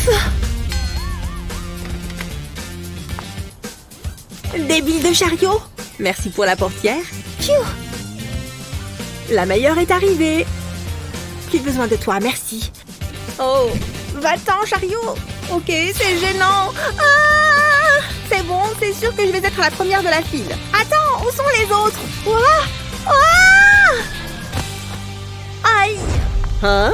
Ouf! Des billes de chariot. Merci pour la portière. Pfiou! La meilleure est arrivée. Plus besoin de toi, merci. Oh, va-t'en, chariot. Ok, c'est gênant. Ah! C'est bon, c'est sûr que je vais être la première de la file. Attends, où sont les autres? Ouah! Ah! Aïe! Hein?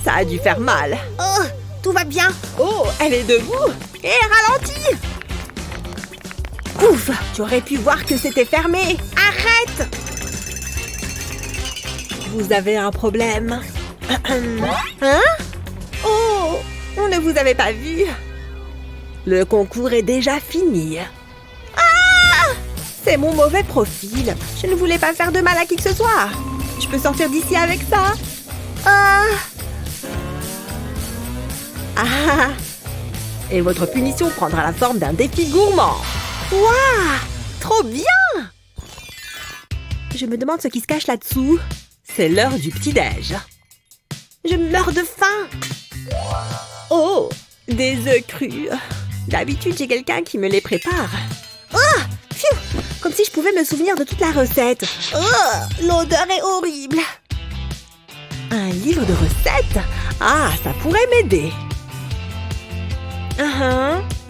Ça a dû faire mal. Oh, tout va bien. Oh, elle est debout. Et ralentit. Ouf, tu aurais pu voir que c'était fermé. Arrête! Vous avez un problème. Hein? Oh, on ne vous avait pas vu. Le concours est déjà fini. Ah! C'est mon mauvais profil. Je ne voulais pas faire de mal à qui que ce soit. Je peux sortir d'ici avec ça. Ah! Ah! Et votre punition prendra la forme d'un défi gourmand. Waouh! Trop bien! Je me demande ce qui se cache là-dessous. C'est l'heure du petit-déj. Je meurs de faim. Oh! Des œufs crus. D'habitude, j'ai quelqu'un qui me les prépare. Oh! Pfiou! Comme si je pouvais me souvenir de toute la recette. Oh! L'odeur est horrible. Un livre de recettes? Ah, ça pourrait m'aider.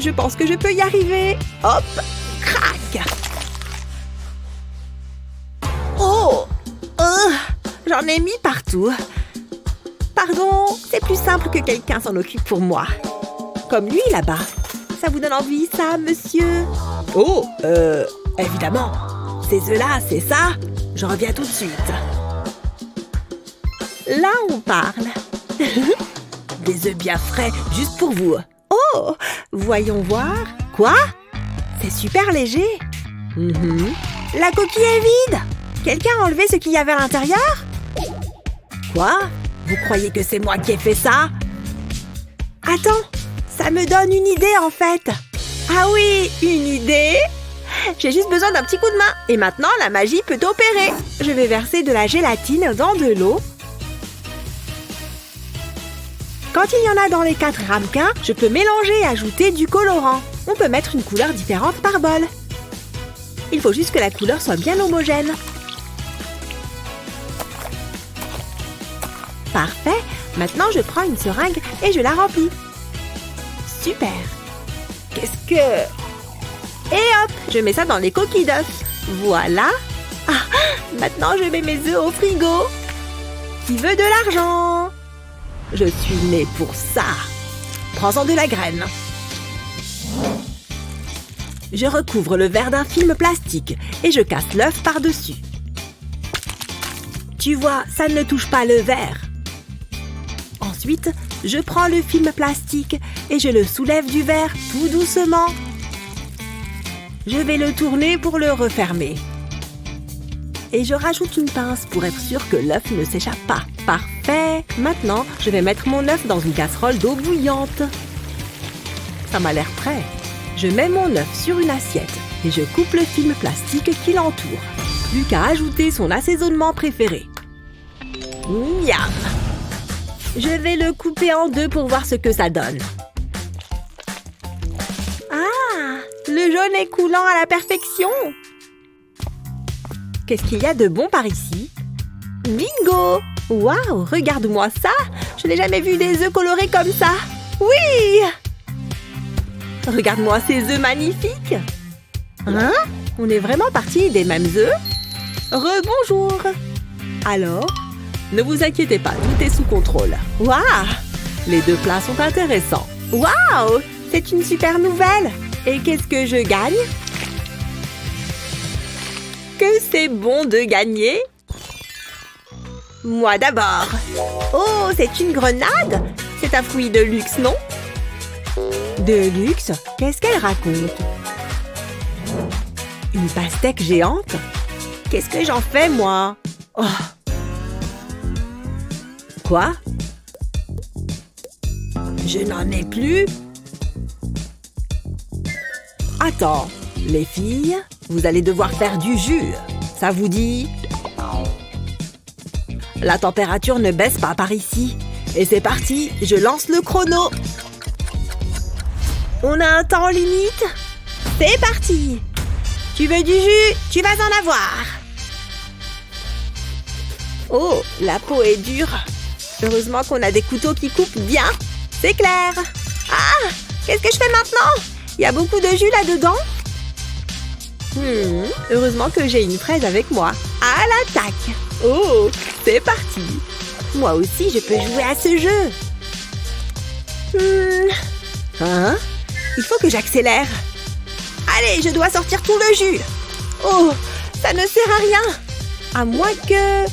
Je pense que je peux y arriver. Hop! Crac! Oh! J'en ai mis partout. Pardon, c'est plus simple que quelqu'un s'en occupe pour moi. Comme lui, là-bas. Ça vous donne envie, ça, monsieur? Oh, évidemment. Ces œufs-là, c'est ça? Je reviens tout de suite. Là, on parle. Des œufs bien frais, juste pour vous. Oh, voyons voir. Quoi? C'est super léger. La coquille est vide. Quelqu'un a enlevé ce qu'il y avait à l'intérieur? Quoi? Vous croyez que c'est moi qui ai fait ça? Attends, ça me donne une idée en fait. Ah oui, une idée? J'ai juste besoin d'un petit coup de main. Et maintenant, la magie peut opérer. Je vais verser de la gélatine dans de l'eau. Quand il y en a dans les 4 ramequins, je peux mélanger et ajouter du colorant. On peut mettre une couleur différente par bol. Il faut juste que la couleur soit bien homogène. Parfait. Maintenant, je prends une seringue et je la remplis. Super. Qu'est-ce que... Et hop, je mets ça dans les coquilles d'œufs. Voilà. Ah, maintenant, je mets mes œufs au frigo. Qui veut de l'argent? Je suis née pour ça. Prends-en de la graine. Je recouvre le verre d'un film plastique et je casse l'œuf par-dessus. Tu vois, ça ne touche pas le verre. Ensuite, je prends le film plastique et je le soulève du verre tout doucement. Je vais le tourner pour le refermer. Et je rajoute une pince pour être sûr que l'œuf ne s'échappe pas. Parfait! Maintenant, je vais mettre mon œuf dans une casserole d'eau bouillante. Ça m'a l'air prêt. Je mets mon œuf sur une assiette et je coupe le film plastique qui l'entoure. Plus qu'à ajouter son assaisonnement préféré. Miam! Je vais le couper en deux pour voir ce que ça donne. Ah! Le jaune est coulant à la perfection! Qu'est-ce qu'il y a de bon par ici? Bingo! Waouh! Regarde-moi ça! Je n'ai jamais vu des œufs colorés comme ça! Oui! Regarde-moi ces œufs magnifiques! Hein? On est vraiment partis des mêmes œufs? Rebonjour! Alors? Ne vous inquiétez pas, tout est sous contrôle. Waouh! Les deux plats sont intéressants. Waouh! C'est une super nouvelle! Et qu'est-ce que je gagne? Que c'est bon de gagner! Moi d'abord! Oh, c'est une grenade! C'est un fruit de luxe, non? De luxe? Qu'est-ce qu'elle raconte? Une pastèque géante? Qu'est-ce que j'en fais, moi? Oh. Quoi? Je n'en ai plus? Attends, les filles, vous allez devoir faire du jus. Ça vous dit? La température ne baisse pas par ici. Et c'est parti, je lance le chrono. On a un temps limite. C'est parti. Tu veux du jus? Tu vas en avoir. Oh, la peau est dure. Heureusement qu'on a des couteaux qui coupent bien. C'est clair. Ah, qu'est-ce que je fais maintenant? Il y a beaucoup de jus là-dedans. Heureusement que j'ai une fraise avec moi. À l'attaque. Oh, c'est parti. Moi aussi, je peux jouer à ce jeu. Hein? Il faut que j'accélère. Allez, je dois sortir tout le jus. Oh, ça ne sert à rien. À moins que...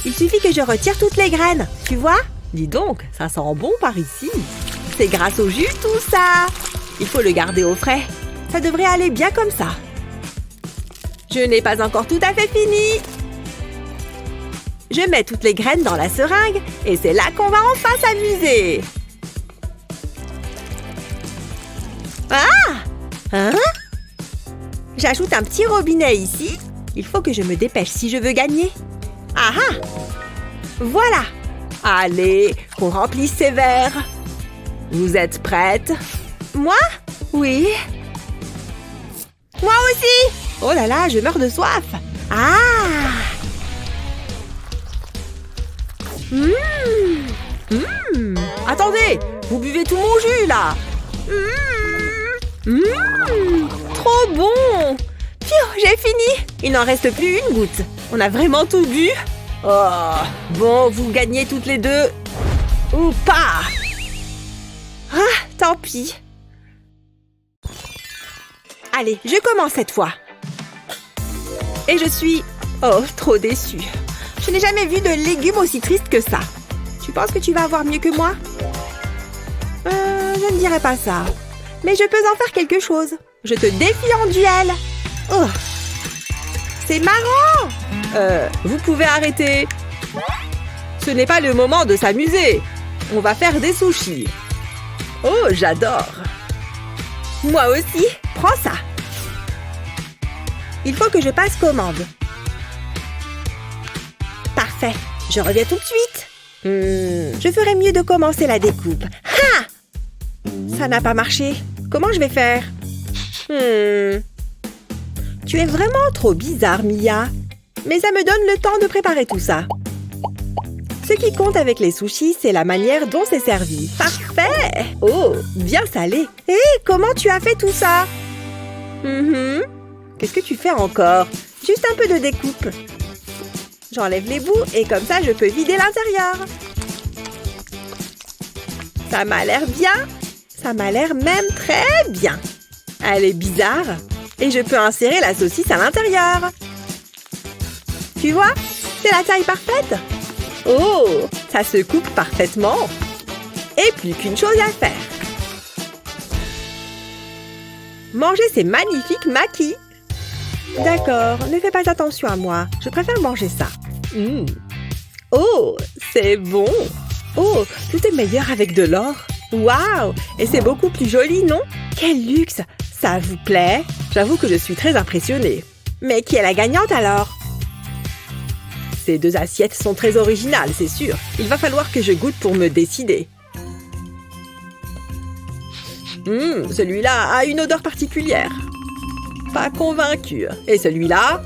Il suffit que je retire toutes les graines. Tu vois? Dis donc, ça sent bon par ici. C'est grâce au jus tout ça. Il faut le garder au frais. Ça devrait aller bien comme ça. Je n'ai pas encore tout à fait fini. Je mets toutes les graines dans la seringue et c'est là qu'on va enfin s'amuser. Ah! Hein? J'ajoute un petit robinet ici. Il faut que je me dépêche si je veux gagner. Ah ah! Voilà! Allez, qu'on remplisse ces verres. Vous êtes prêtes? Moi? Oui. Moi aussi! Oh là là, je meurs de soif. Ah! Attendez, vous buvez tout mon jus là. Trop bon. Pfiou, j'ai fini. Il n'en reste plus une goutte. On a vraiment tout bu. Oh, bon, vous gagnez toutes les deux. Ou pas. Ah, tant pis. Allez, je commence cette fois. Et je suis... Oh, trop déçue. Je n'ai jamais vu de légumes aussi tristes que ça. Tu penses que tu vas avoir mieux que moi? Je ne dirais pas ça. Mais je peux en faire quelque chose. Je te défie en duel. Oh, c'est marrant. Vous pouvez arrêter. Ce n'est pas le moment de s'amuser. On va faire des sushis. Oh, j'adore. Moi aussi. Prends ça. Il faut que je passe commande. Parfait. Je reviens tout de suite. Je ferais mieux de commencer la découpe. Ha! Ça n'a pas marché. Comment je vais faire? Tu es vraiment trop bizarre, Mia. Mais ça me donne le temps de préparer tout ça. Ce qui compte avec les sushis, c'est la manière dont c'est servi. Parfait! Oh, bien salé. Hé, comment tu as fait tout ça? Qu'est-ce que tu fais encore? Juste un peu de découpe. J'enlève les bouts et comme ça, je peux vider l'intérieur. Ça m'a l'air bien. Ça m'a l'air même très bien. Elle est bizarre. Et je peux insérer la saucisse à l'intérieur. Tu vois? C'est la taille parfaite. Oh, ça se coupe parfaitement. Et plus qu'une chose à faire. Manger ces magnifiques maquis. D'accord, ne fais pas attention à moi. Je préfère manger ça. Oh, c'est bon. Oh, tout est meilleur avec de l'or. Waouh! Et c'est beaucoup plus joli, non? Quel luxe! Ça vous plaît? J'avoue que je suis très impressionnée. Mais qui est la gagnante alors? Ces deux assiettes sont très originales, c'est sûr. Il va falloir que je goûte pour me décider. Celui-là a une odeur particulière. Pas convaincue. Et celui-là?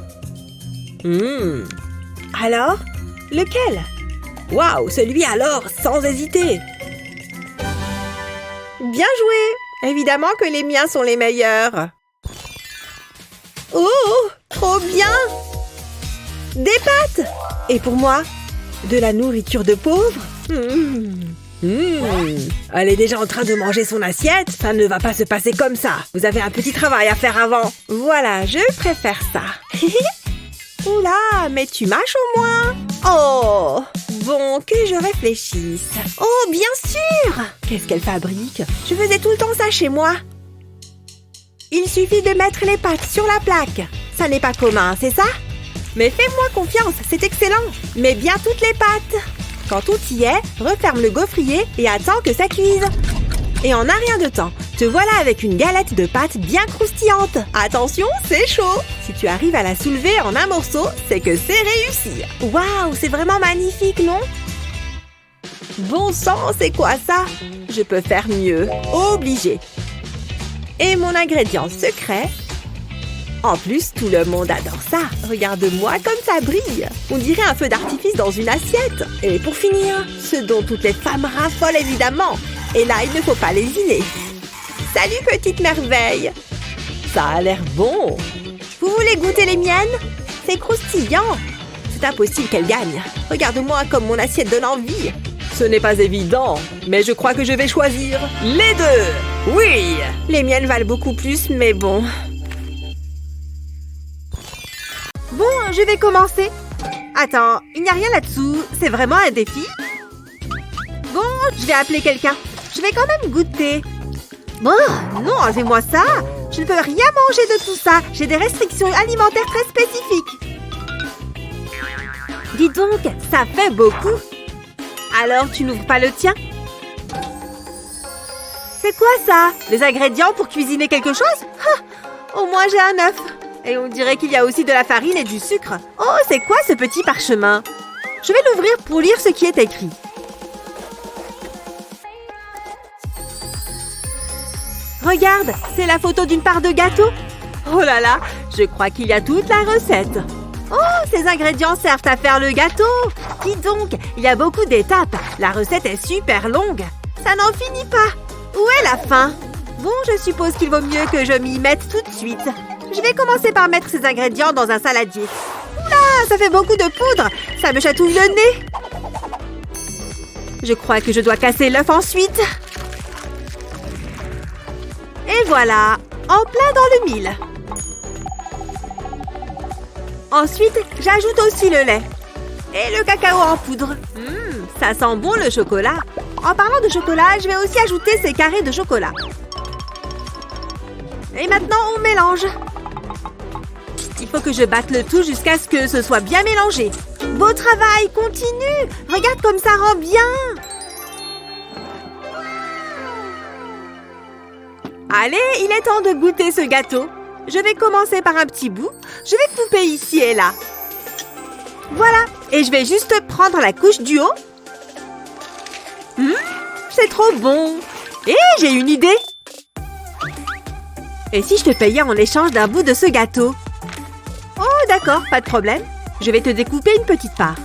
Alors? Lequel? Waouh, celui alors, sans hésiter. Bien joué! Évidemment que les miens sont les meilleurs. Oh, trop bien! Des pâtes! Et pour moi, de la nourriture de pauvre? Elle est déjà en train de manger son assiette. Ça ne va pas se passer comme ça. Vous avez un petit travail à faire avant. Voilà, je préfère ça. Oula, mais tu mâches au moins. Oh, bon, que je réfléchisse. Oh, bien sûr! Qu'est-ce qu'elle fabrique? Je faisais tout le temps ça chez moi. Il suffit de mettre les pâtes sur la plaque. Ça n'est pas commun, c'est ça? Mais fais-moi confiance, c'est excellent. Mets bien toutes les pâtes. Quand tout y est, referme le gaufrier et attends que ça cuise. Et en un rien de temps, te voilà avec une galette de pâtes bien croustillante. Attention, c'est chaud. Si tu arrives à la soulever en un morceau, c'est que c'est réussi. Waouh, c'est vraiment magnifique, non? Bon sang, c'est quoi ça? Je peux faire mieux. Obligé. Et mon ingrédient secret. En plus, tout le monde adore ça. Regarde-moi comme ça brille. On dirait un feu d'artifice dans une assiette. Et pour finir, ce dont toutes les femmes raffolent évidemment. Et là, il ne faut pas lésiner. Salut, petite merveille. Ça a l'air bon. Vous voulez goûter les miennes? C'est croustillant. C'est impossible qu'elle gagne. Regarde-moi comme mon assiette donne envie. Ce n'est pas évident, mais je crois que je vais choisir les deux. Oui! Les miennes valent beaucoup plus, mais bon. Bon, je vais commencer. Attends, il n'y a rien là-dessous. C'est vraiment un défi? Bon, je vais appeler quelqu'un. Je vais quand même goûter. Bon, non, enlevez-moi ça. Je ne peux rien manger de tout ça. J'ai des restrictions alimentaires très spécifiques. Dis donc, ça fait beaucoup. Alors, tu n'ouvres pas le tien? C'est quoi ça? Des ingrédients pour cuisiner quelque chose? Ah, au moins j'ai un œuf. Et on dirait qu'il y a aussi de la farine et du sucre. Oh, c'est quoi ce petit parchemin? Je vais l'ouvrir pour lire ce qui est écrit. Regarde, c'est la photo d'une part de gâteau. Oh là là, je crois qu'il y a toute la recette. Oh, ces ingrédients servent à faire le gâteau. Dis donc, il y a beaucoup d'étapes. La recette est super longue. Ça n'en finit pas. Où est la fin? Bon, je suppose qu'il vaut mieux que je m'y mette tout de suite. Je vais commencer par mettre ces ingrédients dans un saladier. Oula, ça fait beaucoup de poudre. Ça me chatouille le nez. Je crois que je dois casser l'œuf ensuite. Et voilà, en plein dans le mille. Ensuite, j'ajoute aussi le lait. Et le cacao en poudre. Ça sent bon le chocolat. En parlant de chocolat, je vais aussi ajouter ces carrés de chocolat. Et maintenant, on mélange. Il faut que je batte le tout jusqu'à ce que ce soit bien mélangé. Beau travail, continue. Regarde comme ça rend bien. Allez, il est temps de goûter ce gâteau. Je vais commencer par un petit bout. Je vais couper ici et là. Voilà. Et je vais juste prendre la couche du haut. C'est trop bon. Et j'ai une idée. Et si je te payais en échange d'un bout de ce gâteau? Oh, d'accord, pas de problème. Je vais te découper une petite part.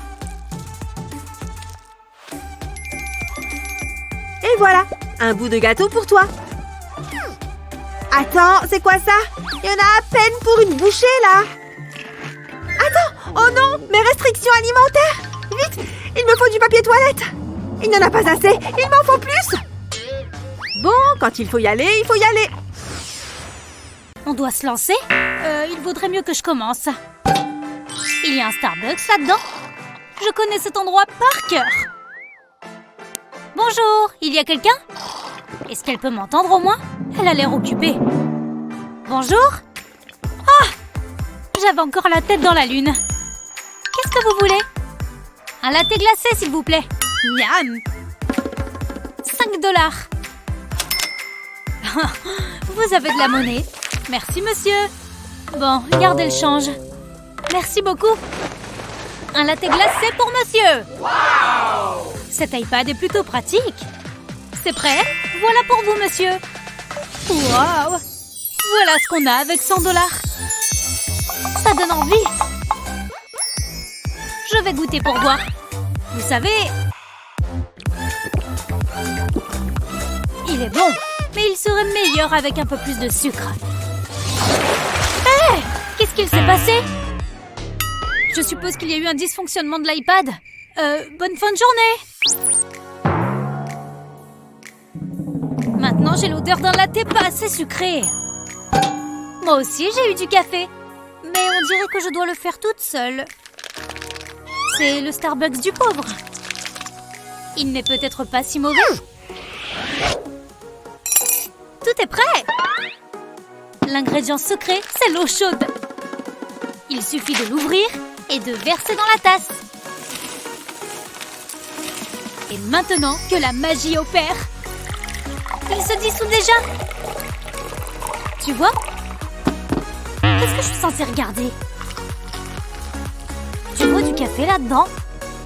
Et voilà, un bout de gâteau pour toi. Attends, c'est quoi ça? Il y en a à peine pour une bouchée, là. Attends, oh non, mes restrictions alimentaires. Vite, il me faut du papier toilette. Il n'y en a pas assez, il m'en faut plus. Bon, quand il faut y aller, il faut y aller. On doit se lancer? Il vaudrait mieux que je commence. Il y a un Starbucks là-dedans? Je connais cet endroit par cœur. Bonjour, il y a quelqu'un? Est-ce qu'elle peut m'entendre au moins? Elle a l'air occupée. Bonjour? Ah! J'avais encore la tête dans la lune. Qu'est-ce que vous voulez? Un latte glacé, s'il vous plaît. Miam! 5 $. Vous avez de la monnaie. Merci, monsieur. Bon, gardez le change. Merci beaucoup. Un latte glacé pour monsieur. Wow! Cet iPad est plutôt pratique. C'est prêt? Voilà pour vous, monsieur. Waouh! Voilà ce qu'on a avec 100 $. Ça donne envie. Je vais goûter pour voir. Vous savez... Il est bon, mais il serait meilleur avec un peu plus de sucre. Hé! Qu'est-ce qu'il s'est passé? Je suppose qu'il y a eu un dysfonctionnement de l'iPad. Bonne fin de journée! Maintenant, j'ai l'odeur d'un latte pas assez sucré. Moi aussi, j'ai eu du café. Mais on dirait que je dois le faire toute seule. C'est le Starbucks du pauvre. Il n'est peut-être pas si mauvais. Tout est prêt. L'ingrédient secret, c'est l'eau chaude. Il suffit de l'ouvrir et de verser dans la tasse. Et maintenant que la magie opère, il se dissout déjà. Tu vois? Qu'est-ce que je suis censée regarder? Tu vois du café là-dedans?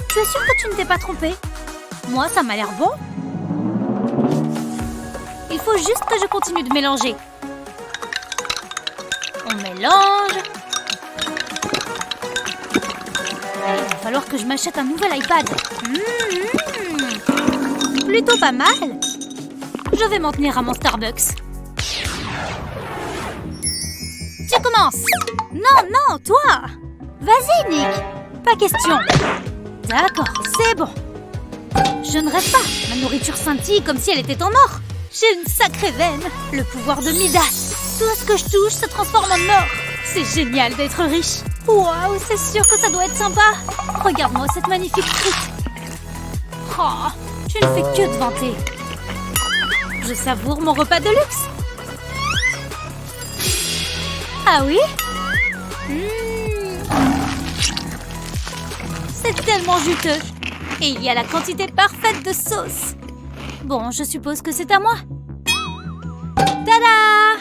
Tu es sûre que tu ne t'es pas trompée? Moi, ça m'a l'air bon. Il faut juste que je continue de mélanger. On mélange. Il va falloir que je m'achète un nouvel iPad. Plutôt pas mal. Je vais m'en tenir à mon Starbucks. Tu commences. Non, toi. Vas-y, Nick. Pas question. D'accord, c'est bon. Je ne rêve pas. Ma nourriture scintille comme si elle était en or. J'ai une sacrée veine. Le pouvoir de Midas. Tout ce que je touche se transforme en or. C'est génial d'être riche. Waouh, c'est sûr que ça doit être sympa. Regarde-moi cette magnifique frite. Oh, je ne fais que de vanter. Je savoure mon repas de luxe. Ah oui? C'est tellement juteux. Et il y a la quantité parfaite de sauce. Bon, je suppose que c'est à moi. Tada!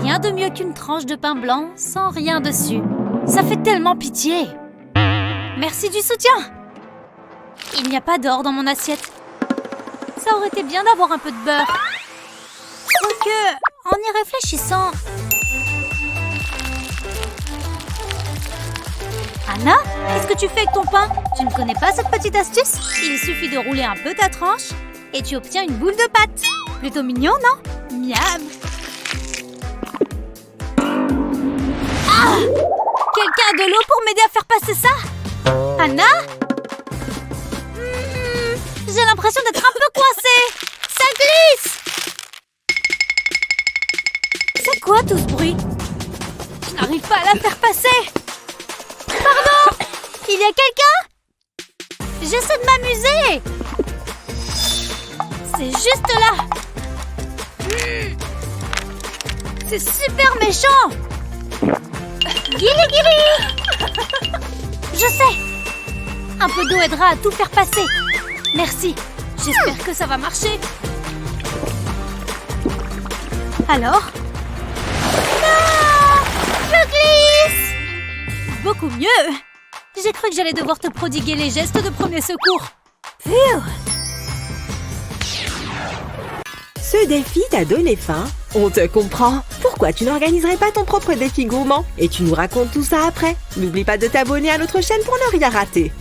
Rien de mieux qu'une tranche de pain blanc sans rien dessus. Ça fait tellement pitié. Merci du soutien. Il n'y a pas d'or dans mon assiette. Ça aurait été bien d'avoir un peu de beurre. Quoique, en y réfléchissant... Anna, qu'est-ce que tu fais avec ton pain? Tu ne connais pas cette petite astuce? Il suffit de rouler un peu ta tranche et tu obtiens une boule de pâte. Plutôt mignon, non? Miam! Ah! Quelqu'un a de l'eau pour m'aider à faire passer ça? Anna? J'ai l'impression d'être un peu coincée. Ça glisse! C'est quoi tout ce bruit? Je n'arrive pas à la faire passer. Pardon? Il y a quelqu'un? J'essaie de m'amuser. C'est juste là. C'est super méchant. Guili. Je sais. Un peu d'eau aidera à tout faire passer. Merci. J'espère que ça va marcher. Alors? Non! Je glisse! Beaucoup mieux. J'ai cru que j'allais devoir te prodiguer les gestes de premier secours. Phew! Ce défi t'a donné faim? On te comprend. Pourquoi tu n'organiserais pas ton propre défi gourmand? Et tu nous racontes tout ça après. N'oublie pas de t'abonner à notre chaîne pour ne rien rater.